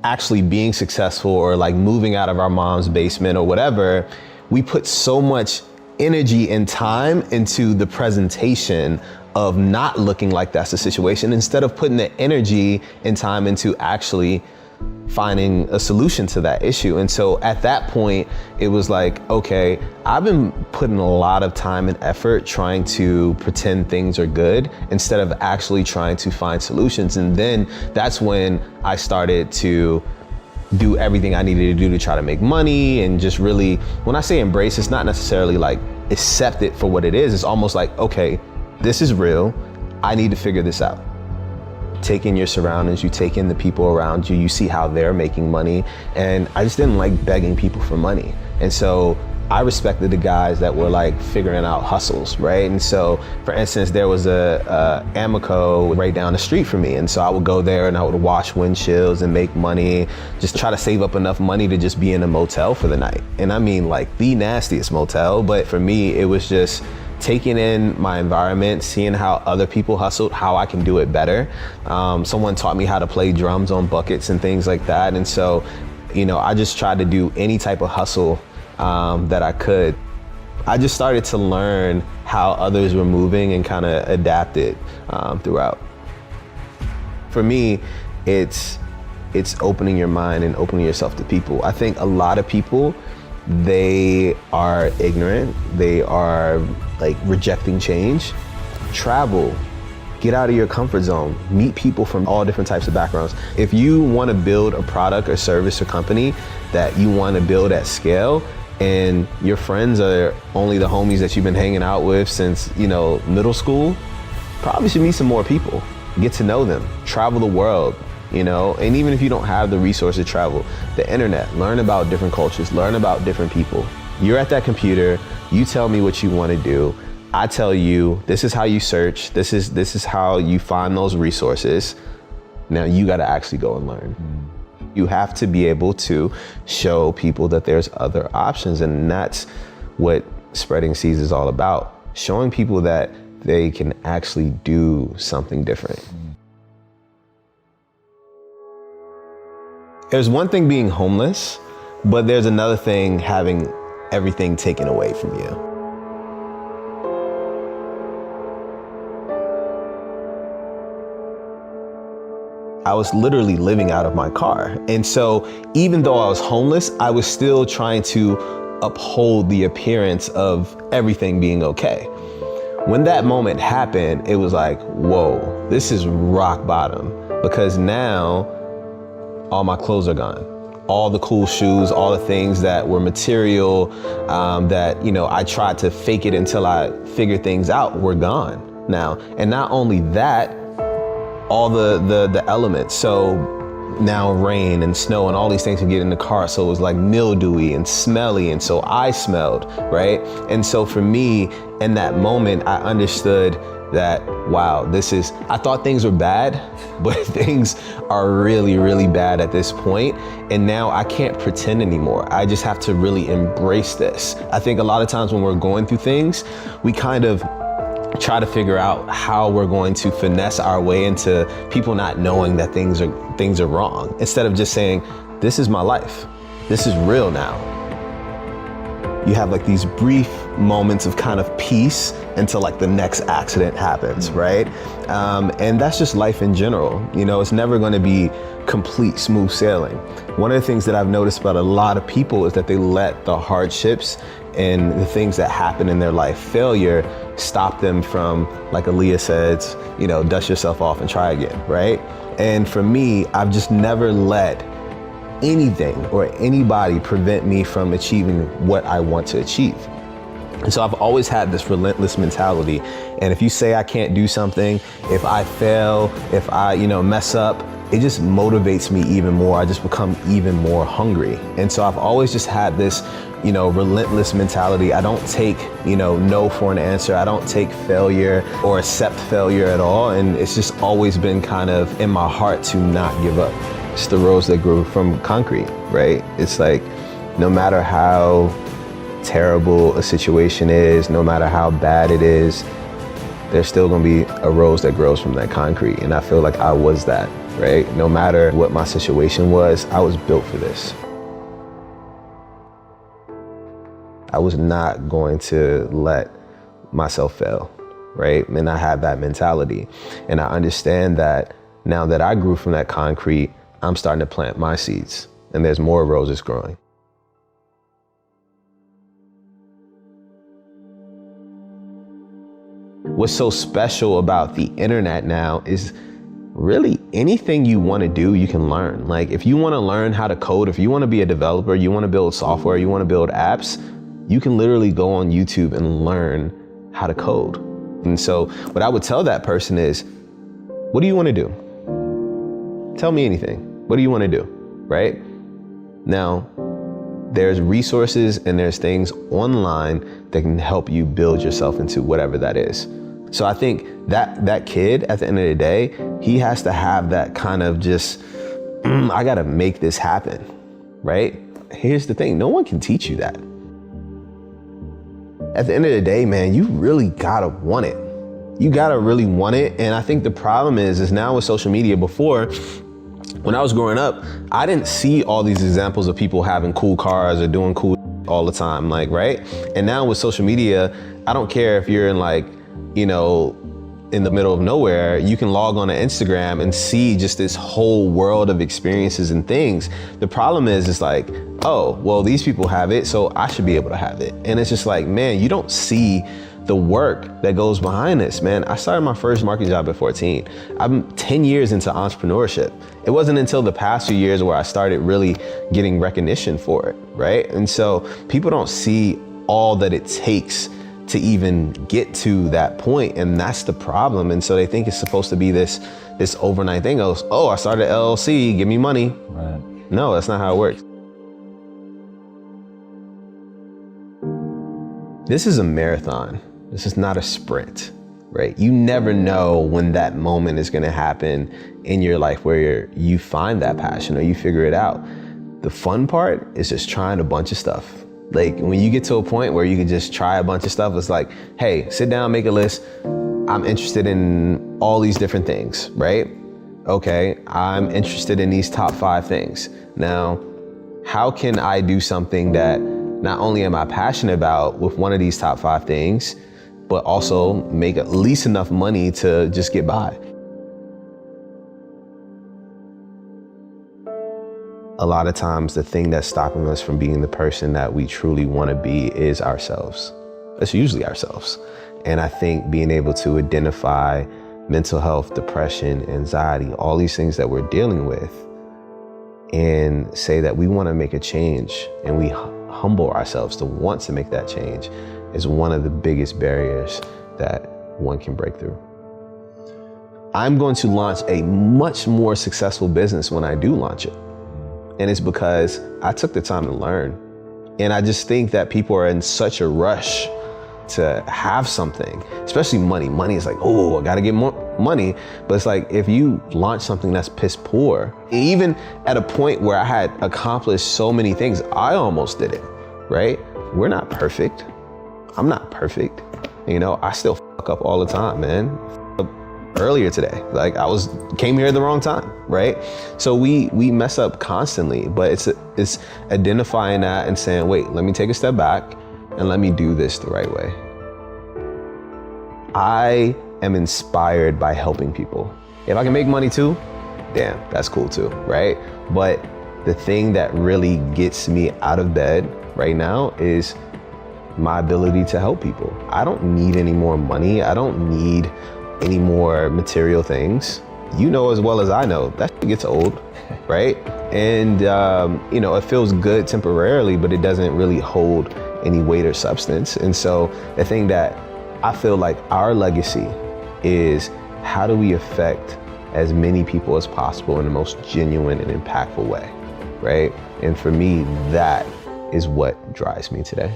actually being successful or like moving out of our mom's basement or whatever, we put so much energy and time into the presentation of not looking like that's the situation, instead of putting the energy and time into actually finding a solution to that issue. And so at that point, it was like, okay, I've been putting a lot of time and effort trying to pretend things are good instead of actually trying to find solutions. And then that's when I started to do everything I needed to do to try to make money, and just really, when I say embrace, it's not necessarily like accept it for what it is. It's almost like, okay, this is real. I need to figure this out. Take in your surroundings, you take in the people around you, you see how they're making money. And I just didn't like begging people for money. And so I respected the guys that were like figuring out hustles, right? And so, for instance, there was a Amoco right down the street from me. And so I would go there and I would wash windshields and make money, just try to save up enough money to just be in a motel for the night. And I mean like the nastiest motel, but for me, it was just taking in my environment, seeing how other people hustled, how I can do it better. Someone taught me how to play drums on buckets and things like that. And so, you know, I just tried to do any type of hustle that I could. I just started to learn how others were moving and kind of adapt it throughout. For me, it's opening your mind and opening yourself to people. I think a lot of people, they are ignorant. They are like rejecting change. Travel, get out of your comfort zone, meet people from all different types of backgrounds. If you want to build a product or service or company that you want to build at scale, and your friends are only the homies that you've been hanging out with since, you know, middle school, probably should meet some more people, get to know them, travel the world, you know, and even if you don't have the resources to travel, the internet, learn about different cultures, learn about different people. You're at that computer, you tell me what you want to do, I tell you, this is how you search, this is how you find those resources. Now you got to actually go and learn. You have to be able to show people that there's other options, and that's what spreading seeds is all about. Showing people that they can actually do something different. There's one thing being homeless, but there's another thing having everything taken away from you. I was literally living out of my car. And so even though I was homeless, I was still trying to uphold the appearance of everything being okay. When that moment happened, it was like, whoa, this is rock bottom, because now all my clothes are gone. All the cool shoes, all the things that were material, that, you know, I tried to fake it until I figured things out, were gone now. And not only that, all the elements. So now rain and snow and all these things would get in the car. So it was like mildewy and smelly. And so I smelled, right? And so for me, in that moment, I understood that, wow, I thought things were bad, but things are really, really bad at this point. And now I can't pretend anymore. I just have to really embrace this. I think a lot of times when we're going through things, we kind of try to figure out how we're going to finesse our way into people not knowing that things are wrong, instead of just saying, this is my life. This is real now. You have like these brief moments of kind of peace until like the next accident happens, right? And that's just life in general. You know, it's never going to be complete smooth sailing. One of the things that I've noticed about a lot of people is that they let the hardships and the things that happen in their life, failure, stop them from, like Aaliyah says, you know, dust yourself off and try again, right? And for me, I've just never let anything or anybody prevent me from achieving what I want to achieve. And so I've always had this relentless mentality. And if you say I can't do something, if I fail, if I, you know, mess up, it just motivates me even more. I just become even more hungry. And so I've always just had this, you know, relentless mentality. I don't take, you know, no for an answer. I don't take failure or accept failure at all. And it's just always been kind of in my heart to not give up. It's the rose that grew from concrete, right? It's like, no matter how terrible a situation is, no matter how bad it is, there's still gonna be a rose that grows from that concrete. And I feel like I was that, right? No matter what my situation was, I was built for this. I was not going to let myself fail, right? And I have that mentality. And I understand that now that I grew from that concrete, I'm starting to plant my seeds, and there's more roses growing. What's so special about the internet now is really anything you want to do, you can learn. Like if you want to learn how to code, if you want to be a developer, you want to build software, you want to build apps, you can literally go on YouTube and learn how to code. And so what I would tell that person is, what do you want to do? Tell me anything. What do you want to do? Right? Now, there's resources and there's things online that can help you build yourself into whatever that is. So I think that kid, at the end of the day, he has to have that kind of just, I gotta make this happen, right? Here's the thing, no one can teach you that. At the end of the day, man, you really gotta want it. You gotta really want it. And I think the problem is now with social media. Before, when I was growing up, I didn't see all these examples of people having cool cars or doing cool all the time, like, right? And now with social media, I don't care if you're in like, you know, in the middle of nowhere, you can log on to Instagram and see just this whole world of experiences and things. The problem is, it's like, oh, well, these people have it, so I should be able to have it. And it's just like, man, you don't see the work that goes behind this, man. I started my first marketing job at 14. I'm 10 years into entrepreneurship. It wasn't until the past few years where I started really getting recognition for it, right? And so people don't see all that it takes to even get to that point, and that's the problem. And so they think it's supposed to be this overnight thing. Goes, oh, I started an LLC, give me money. Right. No, that's not how it works. This is a marathon. This is not a sprint, right? You never know when that moment is gonna happen in your life where you find that passion or you figure it out. The fun part is just trying a bunch of stuff. Like when you get to a point where you can just try a bunch of stuff, it's like, hey, sit down, make a list. I'm interested in all these different things, right? Okay, I'm interested in these top 5 things. Now, how can I do something that not only am I passionate about with one of these top 5 things, but also make at least enough money to just get by? A lot of times the thing that's stopping us from being the person that we truly want to be is ourselves. It's usually ourselves. And I think being able to identify mental health, depression, anxiety, all these things that we're dealing with, and say that we want to make a change and we humble ourselves to want to make that change is one of the biggest barriers that one can break through. I'm going to launch a much more successful business when I do launch it. And it's because I took the time to learn. And I just think that people are in such a rush to have something, especially money. Money is like, oh, I gotta get more money. But it's like, if you launch something that's piss poor, even at a point where I had accomplished so many things, I almost did it, right? We're not perfect. I'm not perfect. You know, I still fuck up all the time, man. Earlier today, like came here at the wrong time, right? So we mess up constantly, but it's identifying that and saying, wait, let me take a step back and let me do this the right way. I am inspired by helping people. If I can make money too, damn, that's cool too, right? But the thing that really gets me out of bed right now is my ability to help people. I don't need any more money. I don't need any more material things. You know as well as I know, that shit gets old, right? And you know, it feels good temporarily, but it doesn't really hold any weight or substance. And so the thing that I feel like our legacy is, how do we affect as many people as possible in the most genuine and impactful way, right? And for me, that is what drives me today.